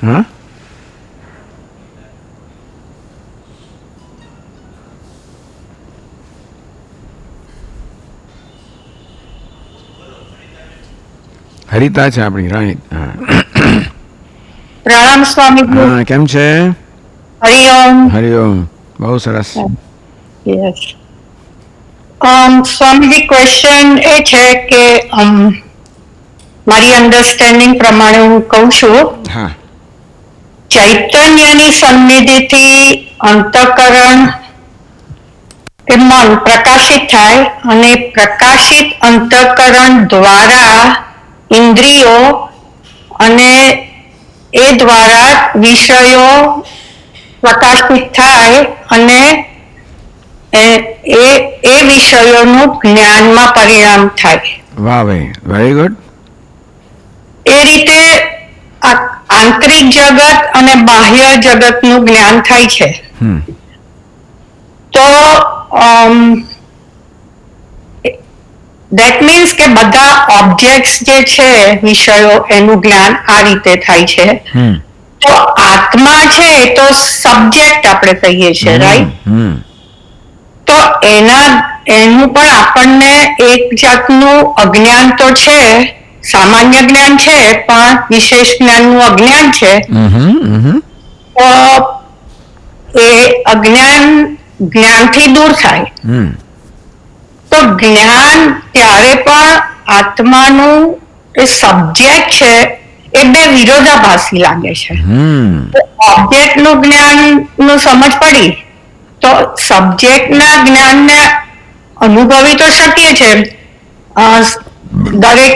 હા, હરિતા છે આપણી, રાઈટ. હા, પ્રણામ સ્વામીજી. હા, કેમ છે? હરિઓમ. હરિઓમ. બહુ સરસ. યસ. સ્વામીજી, ક્વેશ્ચન એ છે કે મારી અન્ડરસ્ટેન્ડિંગ પ્રમાણે હું કહું છું, હા, ચૈતન્યની સન્નિધિથી અંતઃકરણ કે મન પ્રકાશિત થાય અને પ્રકાશિત અંતઃકરણ દ્વારા ઇન્દ્રિયો અને એ દ્વારા વિષયો પ્રકાશિત થાય અને એ વિષયોનું જ્ઞાનમાં પરિણામ થાય. વાહ ભાઈ, વેરી ગુડ. એ રીતે આંતરિક જગત અને બાહ્ય જગતનું જ્ઞાન થાય છે. તો દેટ મીન્સ કે બધા ઓબ્જેક્ટ્સ જે છે વિષયો એનું જ્ઞાન આ રીતે થાય છે. તો આત્મા છે એ તો સબ્જેક્ટ આપણે કહીએ છીએ, રાઈટ? તો એનું પણ આપણને એક જાતનું અજ્ઞાન તો છે, સામાન્ય જ્ઞાન છે, પણ વિશેષ જ્ઞાનનું અજ્ઞાન છે. તો એ અજ્ઞાન જ્ઞાનથી દૂર થાય. તો જ્ઞાન ત્યારે પણ આત્માનું એ સબ્જેક્ટ છે એ બે વિરોધાભાસી લાગે છે. ઓબ્જેક્ટનું જ્ઞાનનું સમજ પડી તો સબ્જેક્ટના જ્ઞાનને અનુભવી તો શકીએ છે. દરેક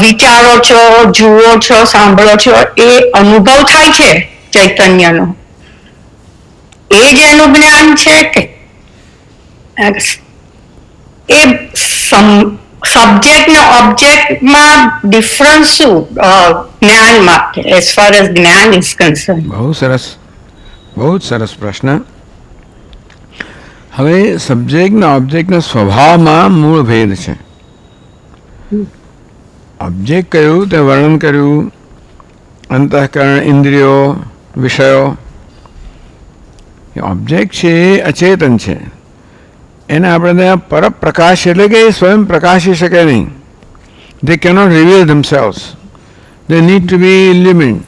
વિચારો છો, જુઓ છો, સાંભળો છો, એ અનુભવ થાય છે ચૈતન્યનો. એ જ એનું જ્ઞાન છે કે એ સબ્જેક્ટ ને ઓબ્જેક્ટમાં ડિફરન્સ શું જ્ઞાનમાં, એઝ ફાર એઝ જ્ઞાન ઇઝ કન્સર્ન? બહુ સરસ, બહુ જ સરસ પ્રશ્ન. હવે સબ્જેક્ટના ઓબ્જેક્ટના સ્વભાવમાં મૂળ ભેદ છે. ઓબ્જેક્ટ કહ્યું તે વર્ણન કર્યું, અંતઃકરણ, ઇન્દ્રિયો, વિષયો. ઓબ્જેક્ટ છે એ અચેતન છે, એને આપણે ત્યાં પરપ્રકાશ એટલે કે એ સ્વયં પ્રકાશી શકે નહીં. They cannot reveal themselves, they need to be illumined.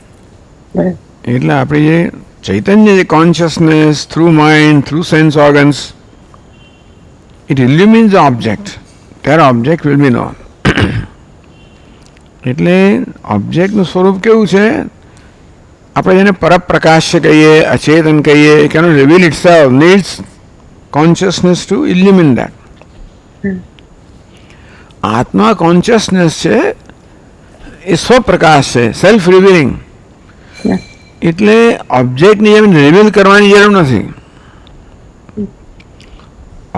એટલે આપણી જે ચૈતન્ય, જે consciousness through mind, through sense organs, it illumines the object, ત્યારે ઓબ્જેક્ટ વિલ બી નોન. એટલે ઓબ્જેક્ટનું સ્વરૂપ કેવું છે? આપણે જેને પરપ્રકાશ્ય કહીએ, અચેતન કહીએ, it cannot reveal itself, needs consciousness to illumine that. આત્મા કોન્શિયસનેસ છે, એ સ્વપ્રકાશ છે, સેલ્ફ રિવીલિંગ. એટલે ઓબ્જેક્ટની જેમ રિવીલ કરવાની જરૂર નથી.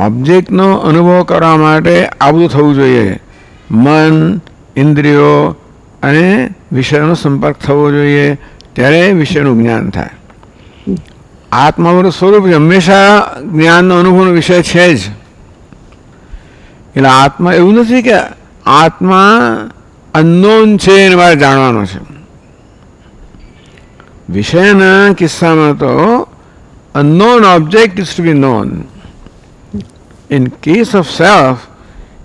ઓબ્જેક્ટનો અનુભવ કરવા માટે આ બધું થવું જોઈએ. મન, ઇન્દ્રિયો અને વિષયનો સંપર્ક થવો જોઈએ, ત્યારે વિષયનું જ્ઞાન થાય. આત્માનું સ્વરૂપ હંમેશા જ્ઞાનનો અનુભવનો વિષય છે જ. એટલે આત્મા એવું નથી કે આત્મા અનનોન છે એને મારે જાણવાનો છે. વિષયના કિસ્સામાં તો unknown object is to be known. In case of self,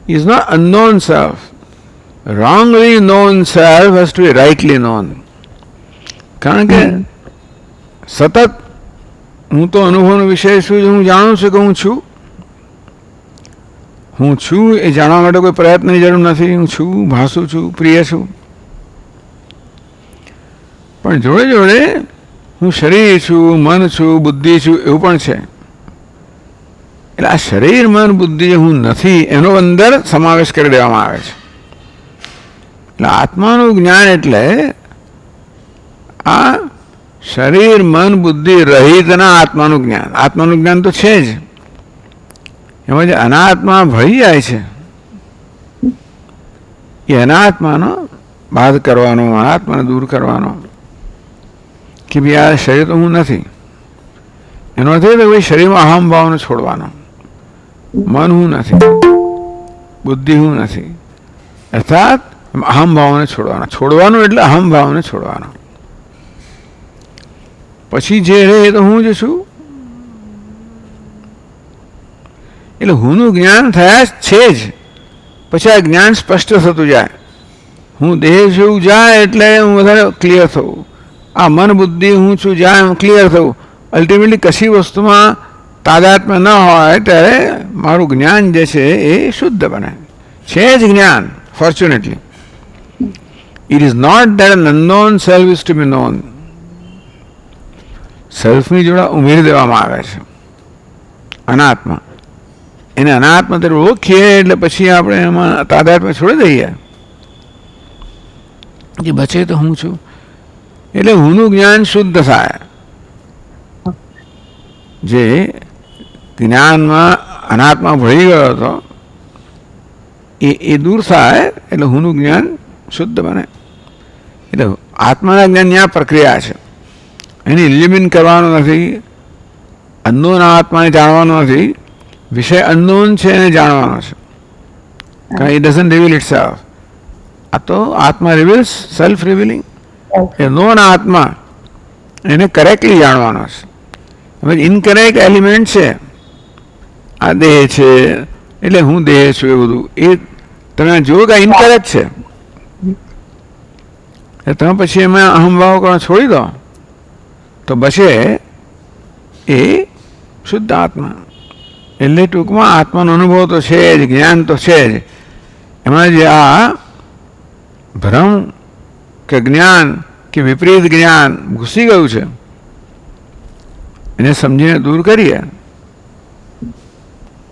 is not unknown self. Wrongly known self has to be rightly known. કારણ કે સતત હું તો અનુભવનો વિષય છું, હું જાણું છું કે હું છું. હું છું એ જાણવા માટે કોઈ પ્રયત્નની જરૂર નથી. હું છું, ભાસું છું, પ્રિય છું. પણ જોડે જોડે હું શરીર છું, મન છું, બુદ્ધિ છું, એવું પણ છે. એટલે આ શરીર, મન, બુદ્ધિ જે હું નથી એનો અંદર સમાવેશ કરી દેવામાં આવે છે. એટલે આત્માનું જ્ઞાન એટલે આ શરીર, મન, બુદ્ધિ રહિતના આત્માનું જ્ઞાન. આત્માનું જ્ઞાન તો છે જ, એમાં જે અનાત્મા ભળી જાય છે એ અનાત્માનો બાદ કરવાનો, અનાત્માને દૂર કરવાનો. કે ભાઈ આ શરીર તો હું નથી. એનો અર્થ એ કે ભાઈ શરીરમાં અહમ ભાવને છોડવાનો. મન હું નથી, બુદ્ધિ હું નથી, અર્થાત અહમ ભાવને છોડવાનો. છોડવાનું એટલે અહમ ભાવને છોડવાનો. પછી જે રહે એ તો હું જ છું. એટલે હુંનું જ્ઞાન થયા છે જ. પછી આ જ્ઞાન સ્પષ્ટ થતું જાય. હું દેહ છું જાય એટલે હું વધારે ક્લિયર થવું. આ મન બુદ્ધિ હું છું જાય હું ક્લિયર થવું. અલ્ટિમેટલી કશી વસ્તુમાં તાદાત્મ્ય ન હોય ત્યારે મારું જ્ઞાન જે છે એ શુદ્ધ બને છે જ જ્ઞાન. Fortunately it is not that an unknown self is to be known. સેલ્ફની જોડે ઉમેરી દેવામાં આવે છે અનાત્મા. એને અનાત્મા તરીકે ઓળખીએ એટલે પછી આપણે એમાં તાદાત્મ્ય છોડી દઈએ. જે બચે તો હું છું. એટલે હુંનું જ્ઞાન શુદ્ધ થાય. જે જ્ઞાનમાં અનાત્મા ભળી ગયો હતો એ દૂર થાય એટલે હુંનું જ્ઞાન શુદ્ધ બને. એટલે આત્માના જ્ઞાનની આ પ્રક્રિયા છે. એને ઇલ્યુમિન કરવાનું નથી. અનનોન આત્માને જાણવાનું નથી. વિષય અનનોન છે એને જાણવાનો છે. કારણ ઇટ ડઝન્ટ રિવીલ ઇટસેલ્ફ. આ તો આત્મા રિવીલ્સ સેલ્ફ રિવીલિંગ. એ નોન આત્મા એને કરેક્ટલી જાણવાનો છે. હવે ઇનકરેક્ટ એલિમેન્ટ છે. આ દેહ છે એટલે હું દેહ છું એ બધું એ તમે જુઓ કે ઇનકરેક્ટ છે. તમે પછી એમાં અહમભાવ કરવા છોડી દો તો બચે એ શુદ્ધ આત્મા. એટલે ટૂંકમાં આત્માનો અનુભવ તો છે જ, જ્ઞાન તો છે જ. એમાં જે આ ભ્રમ કે જ્ઞાન કે વિપરીત જ્ઞાન ઘૂસી ગયું છે એને સમજીને દૂર કરીએ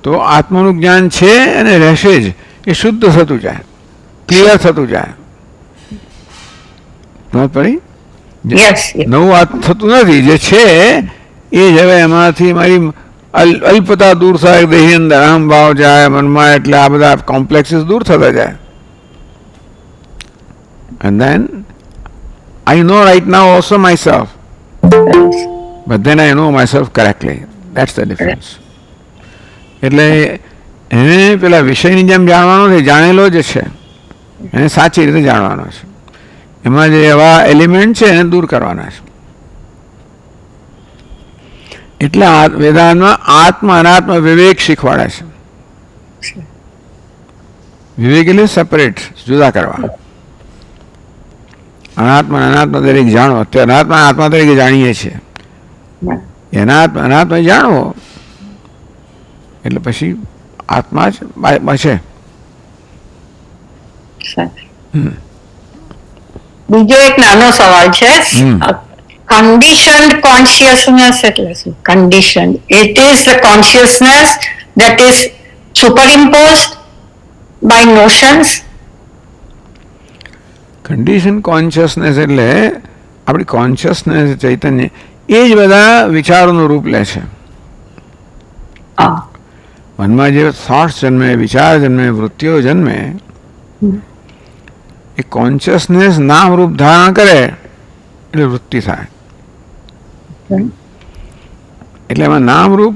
તો આત્માનું જ્ઞાન છે અને રહેશે જ. એ શુદ્ધ થતું જાય, ક્લિયર થતું જાય. પડી નવું થતું નથી. જે છે એ જ હવે એમાંથી મારી અલ્પતા દૂર થાય. દેહની અંદર અહમ ભાવ જાય મનમાં એટલે આ બધા કોમ્પ્લેક્સીસ દૂર થતા જાય. And then I know right now also myself, but then I know myself correctly. That's the difference. એટલે એને પેલા વિષયની જેમ જાણવાનો છે, જાણેલો જ છે. એને સાચી રીતે જાણવાનો છે. એમાં જે એવા એલિમેન્ટ છે એને દૂર કરવાના છે. એટલે વેદાંતમાં આત્મા અનાત્મા વિવેક શીખવાડે છે. વિવેક એટલે સેપરેટ, જુદા કરવા. અનાત્મા અનાત્મા તરીકે જાણો. અત્યારે અનાત્મા આત્મા તરીકે જાણીએ છીએ. અનાત્મા જાણવો એટલે પછી આત્મા જ બચે. બીજો એક નાનો સવાલ છે. Conditioned consciousness એટલે શું? Conditioned. It is the consciousness that is superimposed by notions. Condition consciousness એટલે આપણી કોન્શિયસનેસ ચૈતન્ય એ જ બધા વિચારોનું રૂપ લે છે. મનમાં જે થોટ્સ જન્મે, વિચાર જન્મે, વૃત્તિઓ જન્મે એ કોન્શિયસનેસ નામ રૂપ ધારણ કરે એટલે વૃત્તિ થાય. એટલે એમાં નામ રૂપ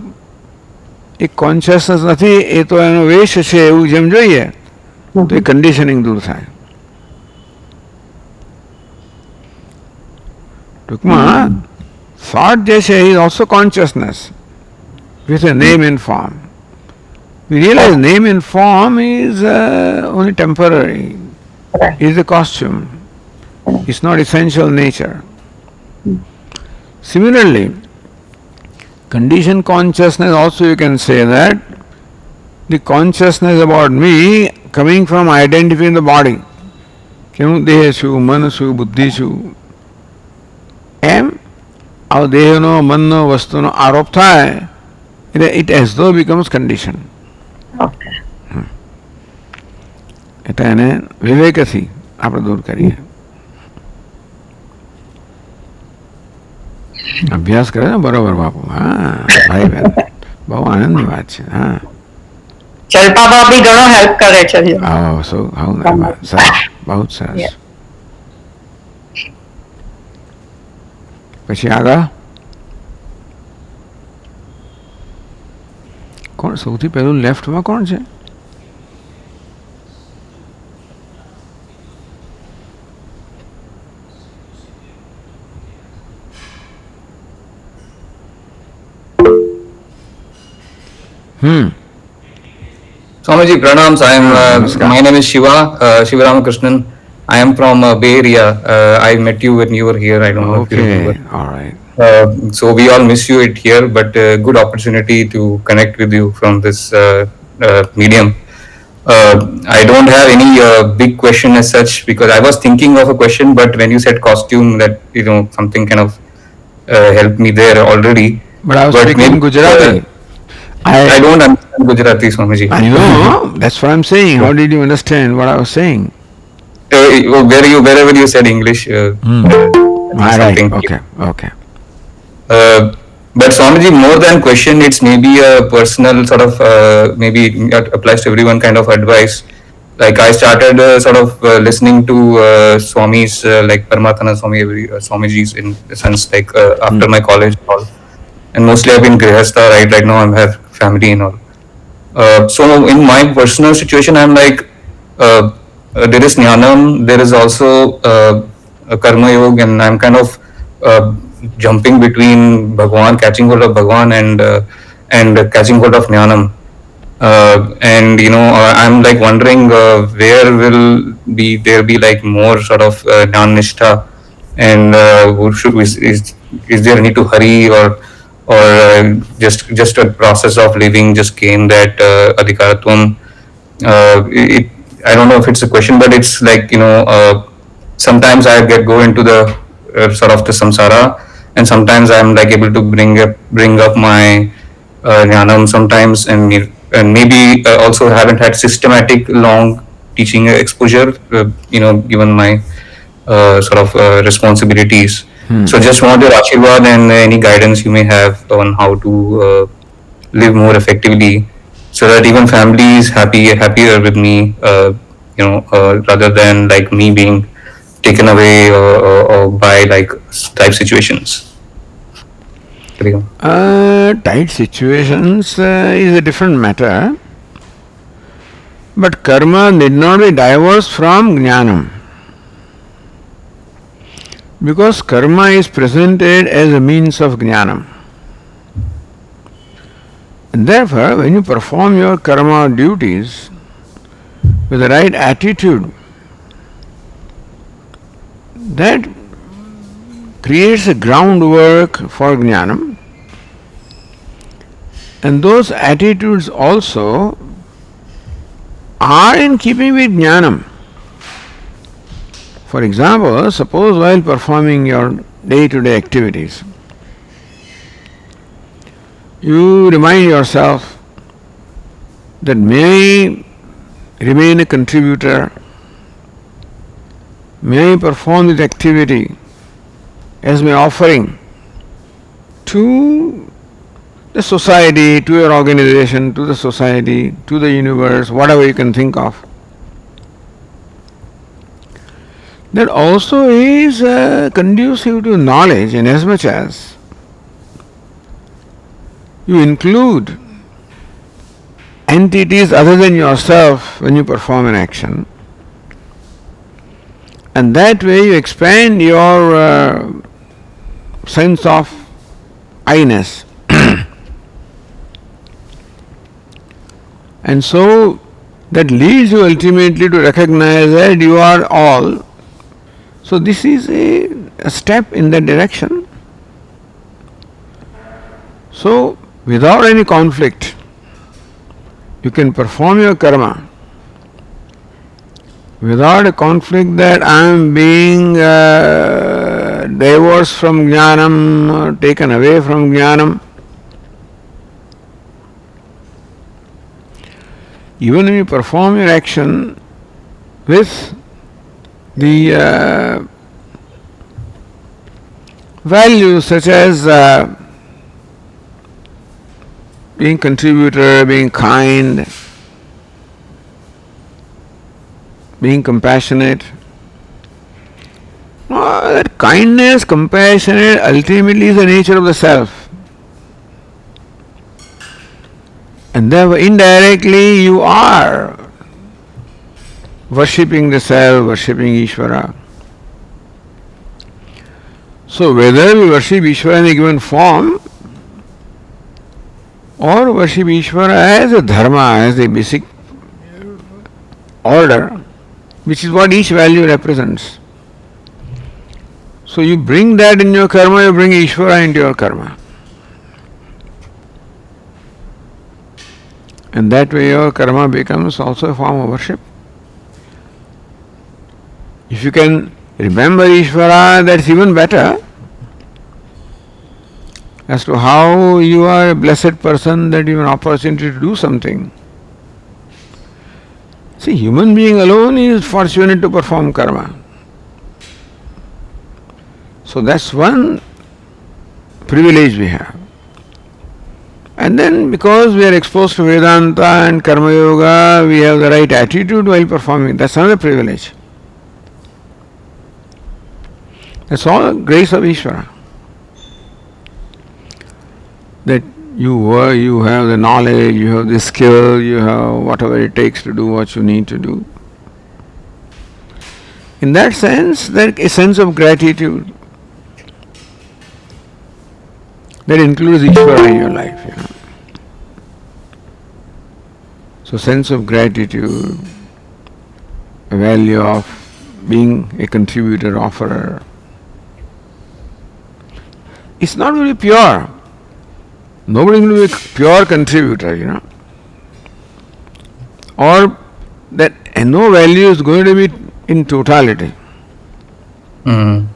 એ કોન્શિયસનેસ નથી, એ તો એનો વેશ છે એવું જેમ જોઈએ તો એ કન્ડિશનિંગ દૂર થાય. ટૂંકમાં થોટ જે છે is also consciousness with a name and form. We realize name and form is only temporary. It is a costume. It's not essential nature. Similarly, conditioned consciousness also you can say that the consciousness about me coming from identifying the body. કે હું દેહ છું, મન છું, બુદ્ધિ છું. એમ આ દેહનો મનનો વસ્તુનો આરોપ થાય એટલે ઇટ એઝ ધો બીકમ્સ કન્ડિશન. એટલે એને વિવેકથી આપણે દૂર કરીએ. અભ્યાસ કરે ને બરોબર બાપુ. હા ભાઈ બહેન બહુ આનંદની વાત છે. હા ચલ્પા બી ઘણો હેલ્પ કરે છે. સરસ, બહુ સરસ. પછી આગળ કોણ સૌથી પહેલું લેફ્ટમાં કોણ છે? Swamiji, pranams. My name is Shiva Ramakrishnan. I am from Bay Area. I met you when you were here. I don't know if you Okay, remember. all right. So we all miss you it here, but good opportunity to connect with you from this medium. I don't have any big question as such, because I was thinking of a question, but when you said costume, that something kind of helped me there already. But I was But speaking maybe Gujarati. I don't understand Gujarati, Swamiji. I know. That's what I'm saying. How did you understand what I was saying? Wherever you said English, All right. something. Okay. But Swamiji, more than question, it's maybe a personal sort of, maybe it applies to everyone kind of advice. Like I started sort of listening to Swamis, like Paramatana Swami, Swamiji's, in the sense, like after my college and all. And mostly I've been grihastha, right now I have family and all. So in my personal situation, I'm like, there is jnanam, there is also a karma yoga, and I'm kind of jumping between Bhagwan, catching hold of Bhagwan, and catching hold of jnanam. And I'm like wondering where will there be like more sort of jnana nishtha, and is there need to hurry, or just a process of living just gain that adhikaratvam. I don't know if it's a question, but it's like sometimes I go into the sort of the samsara, and sometimes I'm like able to bring up my jnanam sometimes, and maybe also haven't had systematic long teaching exposure, given my sort of responsibilities. So just want your ashirwad and any guidance you may have on how to live more effectively, so that even family is happier with me, rather than like me being taken away or by like type situations. Tight situations is a different matter. But karma need not be diverse from jnanam. Because karma is presented as a means of jnanam. And therefore, when you perform your karma duties with the right attitude, that creates a groundwork for jnanam. And those attitudes also are in keeping with jnanam. For example, suppose while performing your day-to-day activities, you remind yourself that may I remain a contributor, may I perform this activity as my offering to the society, to your organization, to the society, to the universe, whatever you can think of. That also is conducive to knowledge, in as much as you include entities other than yourself when you perform an action, and that way you expand your sense of I-ness. And so that leads you ultimately to recognize that you are all. So this is a step in that direction. So without any conflict, you can perform your karma without a conflict that I am being divorced from jnanam, taken away from jnanam. Even when you perform your action with the values such as being contributor, being kind, being compassionate. That kindness, compassionate, ultimately is the nature of the self. And therefore indirectly you are worshipping the self, worshipping Ishvara. So whether we worship Ishvara in a given form or worship Ishvara as a dharma, as a basic order, which is what each value represents. So you bring that in your karma, you bring Ishvara into your karma. And that way your karma becomes also a form of worship. If you can remember Ishvara, that's even better. As to how you are a blessed person that you have an opportunity to do something. See, human being alone is fortunate to perform karma. So that's one privilege we have. And then because we are exposed to Vedanta and Karma Yoga, we have the right attitude while performing. That's another privilege. That's all grace of Ishvara. That you have the knowledge, you have the skill, you have whatever it takes to do what you need to do. In that sense, there is a sense of gratitude that includes Ishvara in your life. So sense of gratitude, a value of being a contributor, offerer. It's not really pure. Nobody will be a pure contributor, Or that no value is going to be in totality. That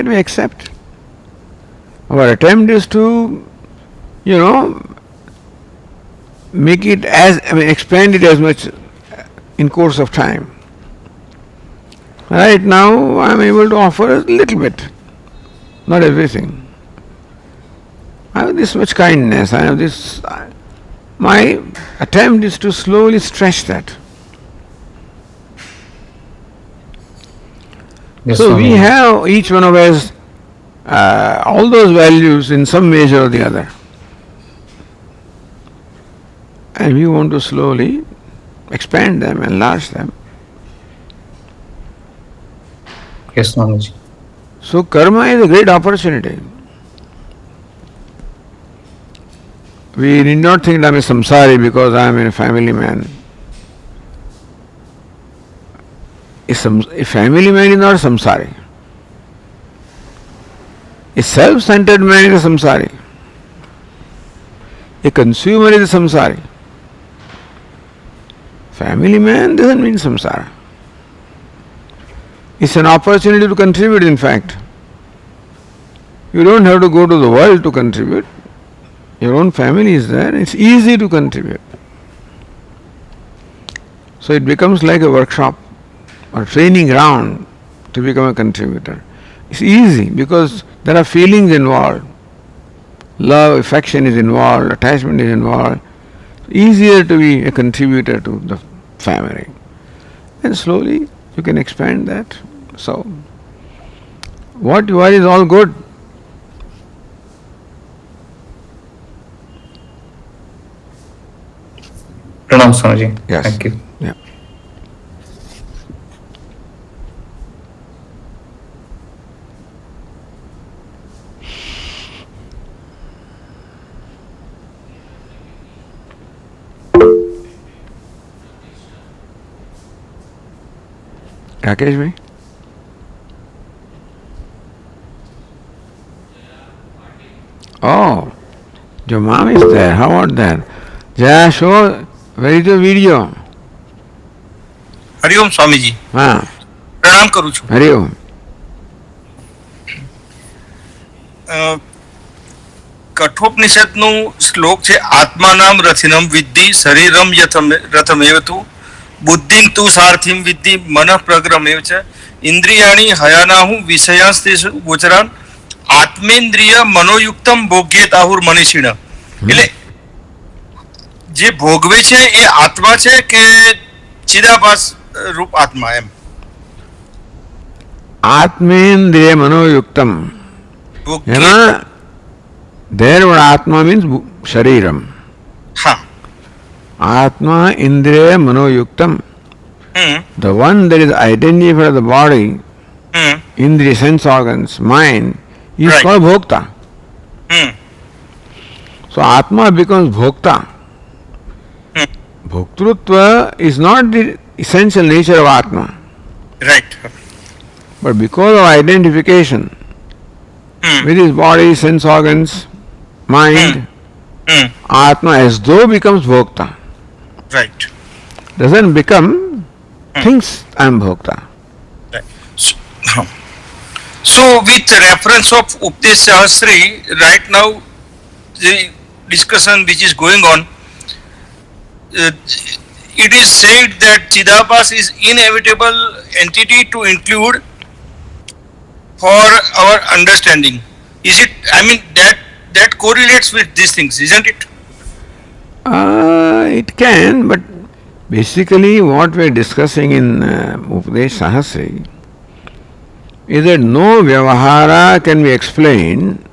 we accept. Our attempt is to, make it expand it as much in course of time. Right now, I am able to offer a little bit, not everything. I have this much kindness, I have this. My attempt is to slowly stretch that. Yes, so Swami. we have, each one of us, all those values in some measure or the other. And we want to slowly expand them, enlarge them. Yes, Swamiji. So karma is a great opportunity. We need not think that I am a samsari because I am a family man. A family man is not a samsari. A self-centered man is a samsari. A consumer is a samsari. Family man doesn't mean samsara. It's an opportunity to contribute, in fact. You don't have to go to the world to contribute. Your own family is there. It's easy to contribute. So it becomes like a workshop or training ground to become a contributor. It's easy because there are feelings involved. Love, affection is involved, attachment is involved. Easier to be a contributor to the family. And slowly you can expand that. So, what you are is all good. Pranam, Swamiji. Yes. Thank you. Yeah. Rakesh bhai? Oh, your mom is there. How about that? Jaya, show, where is the video? Hariom Swamiji હા, પ્રણામ કરું છું. હરિઓમ. કઠોપનિષદનું શ્લોક છે આત્માનામ રથિનમ વિદ્ધિ શરીરમ રથમેવ તુ બુદ્ધિમ તુ સારથિમ વિદ્ધિ મનઃ પ્રગ્રમેવ ચ ઇન્દ્રિયાણી હયાનાહુ વિષયાસ્તેષુ ગોચરાન આત્મેન્દ્રિય મનોયુક્તમ ભોગ્યેતાહુર મનીષિણ. એટલે જે ભોગવે છે એ આત્મા છે કે ચિદાભાસ રૂપ આત્મા એમ? Atmendriya manoyuktam. ભોગ્ય. There word Atma means Shariram. હા. Atma Indriya Manoyuktam. The one that is identified for the body, Indriya sense organs, mind, is Right. called Bhokta. So Atma becomes Bhokta. Bhoktrutva is not the essential nature of Atma. Right. But because of identification with his body, sense organs, mind, Atma as though becomes Bhokta. Right. Doesn't become, thinks I am Bhokta. Right. So with reference of Upadesh Sahasri, right now the discussion which is going on, it is said that Chidabhas is inevitable entity to include for our understanding. Is it? I mean that correlates with these things, isn't it? It can, but basically what we are discussing in Upadesh Sahasri is that no Vyavahara can be explained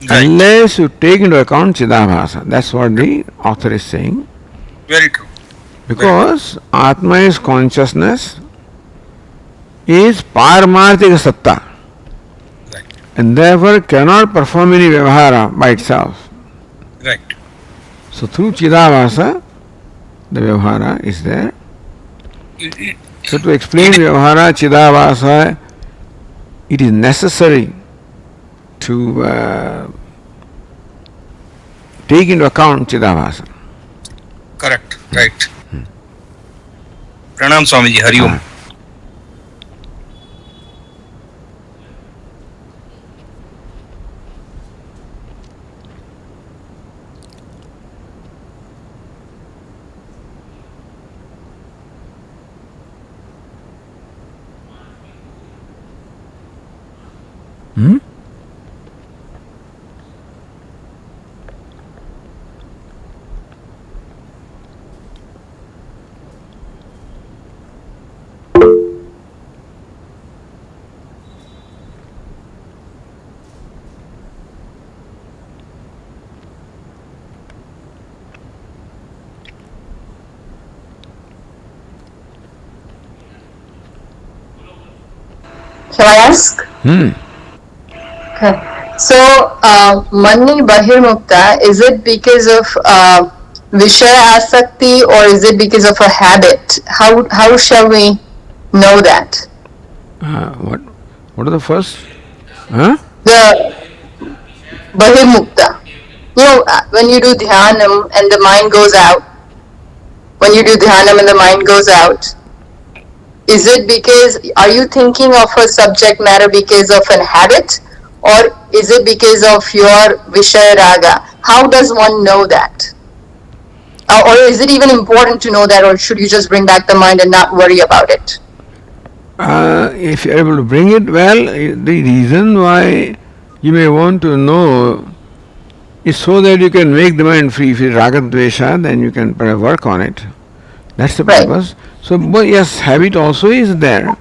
unless you take into account Chidabhasa. That's what the author is saying. Very true. Because Atma is consciousness, is Paramarthika Satta, Right. and therefore cannot perform any Vyavahara by itself. Right. So through Chidabhasa, the Vyavahara is there. So to explain Vyavahara, Chidabhasa, it is necessary to take into account Chidabhasa. Correct. Right. Pranam Swamiji. Hari Om. Shall I ask? Okay. So, Mani Bahirmukta, is it because of Vishaya Asakti or is it because of a habit? How shall we know that? What are the first? Huh? The Bahirmukta. You know, when you do Dhyanam and the mind goes out, is it because, are you thinking of a subject matter because of an habit, or is it because of your Vishaya Raga? How does one know that? Or is it even important to know that, or should you just bring back the mind and not worry about it? If you are able to bring it, well, the reason why you may want to know is so that you can make the mind free. If it is Raga Dvesha, then you can work on it. That's the purpose. So, but yes, habit also is there.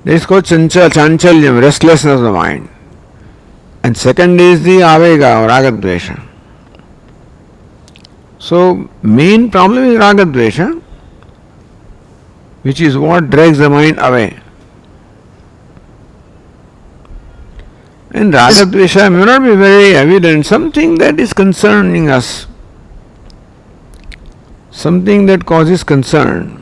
That is called chanchalyam, restlessness of the mind. And second is the avega or ragadvesha. So, main problem is ragadvesha, which is what drags the mind away. And ragadvesha may not be very evident, something that is concerning us, something that causes concern.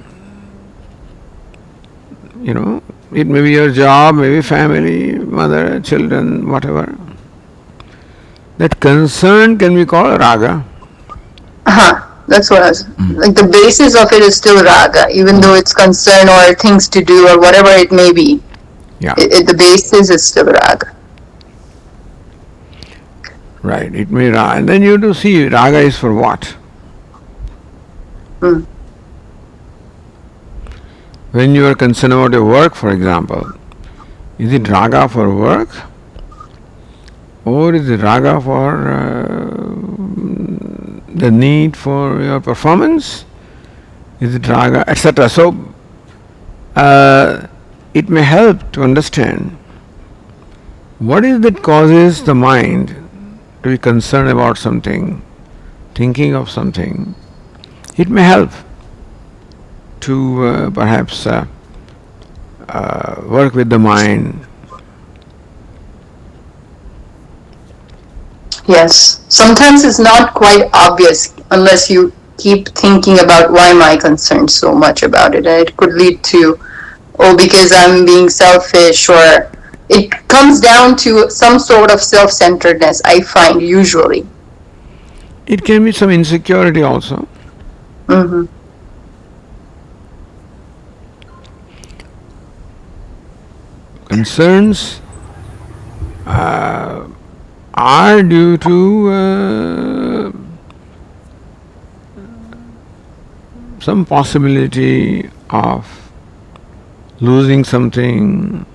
You know, it may be your job, maybe family, mother, children, whatever. That concern can be called raga. That's what I was like. The basis of it is still raga, even though it's concern or things to do or whatever it may be. Yeah. The basis is still raga. Right, it may raga. And then you have to see raga is for what? When you are concerned about your work, for example, is it raga for work? Or is it raga for the need for your performance? Is it raga, etc.? So, it may help to understand what is that causes the mind to be concerned about something, thinking of something. It may help to perhaps work with the mind. Yes. Sometimes it's not quite obvious unless you keep thinking about why am I concerned so much about it. And it could lead to, oh, because I'm being selfish, or it comes down to some sort of self-centeredness, I find, usually. It can be some insecurity also. Mm-hmm. Concerns are due to some possibility of losing something,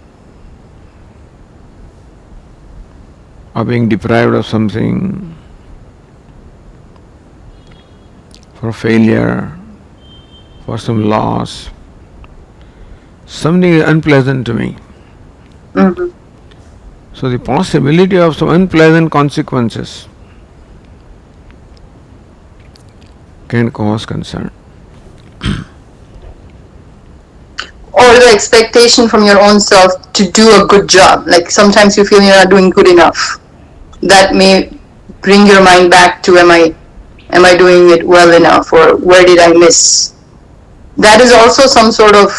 or being deprived of something, for failure, for some loss. Something is unpleasant to me. Mm-hmm. So the possibility of some unpleasant consequences can cause concern. Or the expectation from your own self to do a good job. Like sometimes you feel you're not doing good enough. That may bring your mind back to am I doing it well enough, or where did I miss? That is also some sort of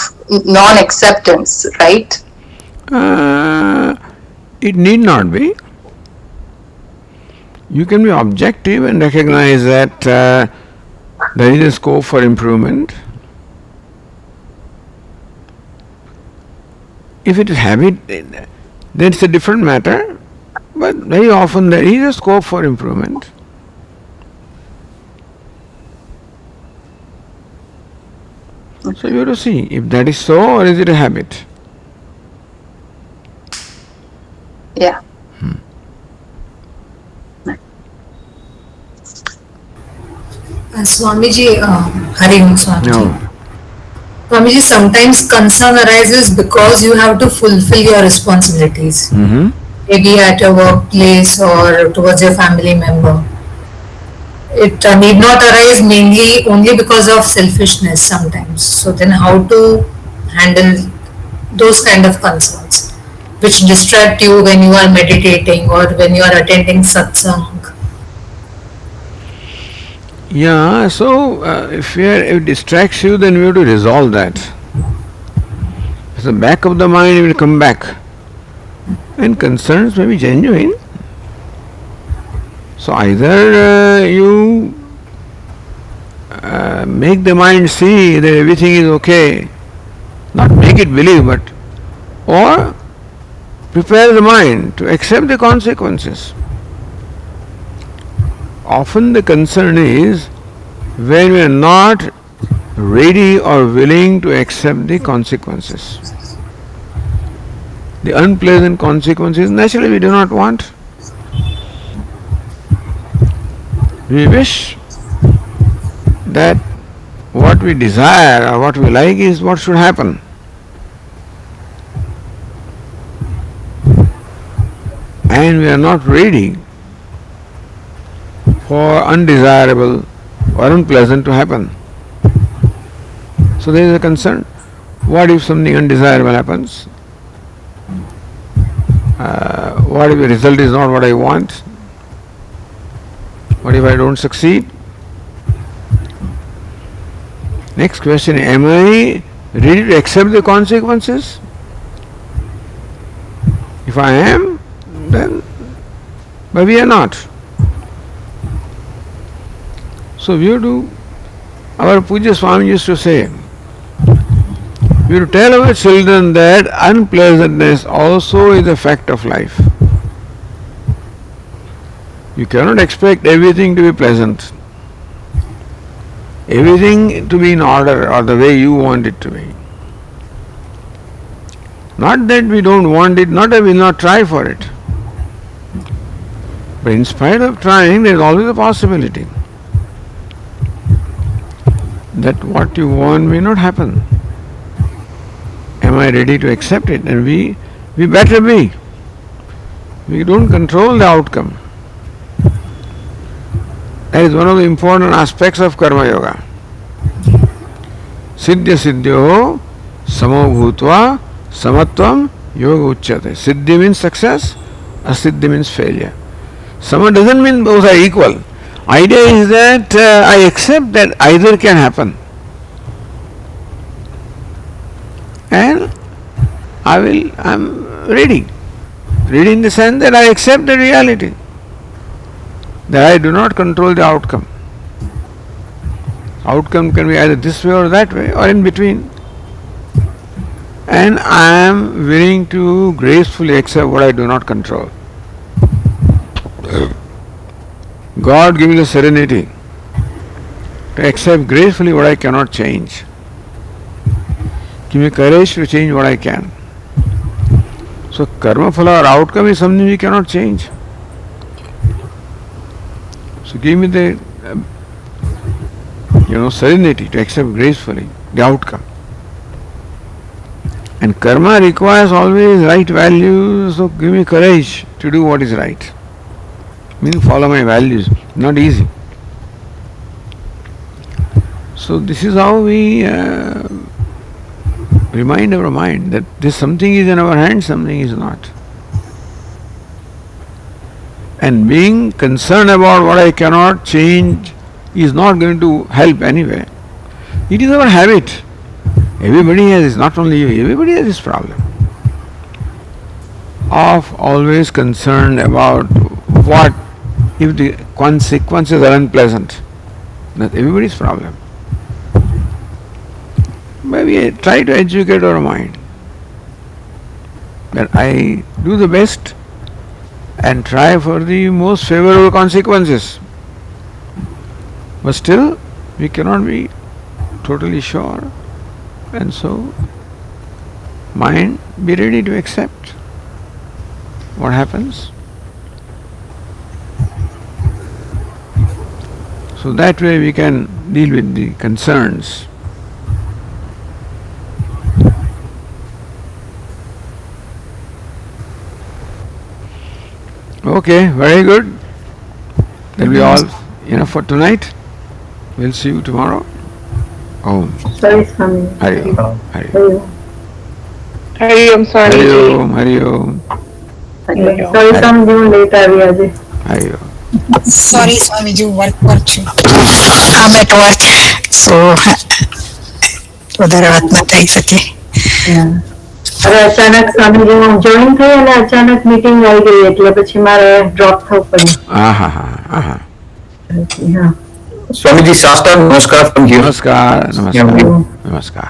non-acceptance, right? It need not be. You can be objective and recognize that there is a scope for improvement. If it is habit, then it's a different matter, but very often there is a scope for improvement. So you have to see if that is so, or is it a habit. Yeah. Swamiji, Hari Om Swamiji. No. Swamiji, sometimes concern arises because you have to fulfill your responsibilities, maybe at your workplace or towards your family member. It need not arise mainly only because of selfishness sometimes. So then how to handle those kind of concerns which distract you when you are meditating or when you are attending satsang? Yeah, so if it distracts you, then we have to resolve that. At the back of the mind, it will come back. And concerns may be genuine. So either you make the mind see that everything is okay, not make it believe, but, or prepare the mind to accept the consequences. Often the concern is when we are not ready or willing to accept the consequences. The unpleasant consequences naturally we do not want. We wish that what we desire or what we like is what should happen. And we are not ready for undesirable or unpleasant to happen. So there is a concern. What if something undesirable happens? What if the result is not what I want? What if I don't succeed? Next question, am I ready to accept the consequences? If I am, then, but we are not. So we have to, our Puja Swami used to say, we have to tell our children that unpleasantness also is a fact of life. You cannot expect everything to be pleasant, everything to be in order or the way you want it to be. Not that we don't want it, not that we will not try for it. But in spite of trying, there is always a possibility that what you want may not happen. Am I ready to accept it? And we better be. We don't control the outcome. That is one of the important aspects of Karma Yoga. Siddhya siddhyo samo bhutva samatvam yoga uchyate. Siddhi means success, asiddhi means failure. Sama doesn't mean both are equal. Idea is that I accept that either can happen. And I'm ready. Ready in the sense that I accept the reality. That I do not control the outcome. Outcome can be either this way or that way or in between. And I am willing to gracefully accept what I do not control. God give me the serenity to accept gracefully what I cannot change. Give me courage to change what I can. So karma phala or outcome is something we cannot change. So give me the serenity to accept gracefully the outcome. And karma requires always right values, so give me courage to do what is right. Meaning follow my values. Not easy. So this is how we remind our mind that this something is in our hand, something is not. And being concerned about what I cannot change is not going to help anyway. It is our habit. Everybody has this, not only you, everybody has this problem of always concerned about what if the consequences are unpleasant. That's everybody's problem. But we try to educate our mind that I do the best and try for the most favorable consequences. But still, we cannot be totally sure. And so, mind, be ready to accept what happens. So that way we can deal with the concerns. Okay, very good. That'll be all enough for tonight. We'll see you tomorrow. Om. Sorry, Swami. Hari Om. Hari Om. Hari Om, Hari Swamiji. Om. Hari Om. Sorry, Swami, હું late આવી આજે. Hari Om. Sorry, Swamiji, work કરશું. I'm at work, so વધારે વાત ન થઈ શકે. હવે અચાનક સ્વામીજી હું જોઈન થઈ અને અચાનક મીટિંગ આવી ગઈ એટલે પછી મારે ડ્રોપ થવું પડ્યું. હા. Swamiji, Shastra, namaskar from here. Namaskar. Namaskar. Namaskar.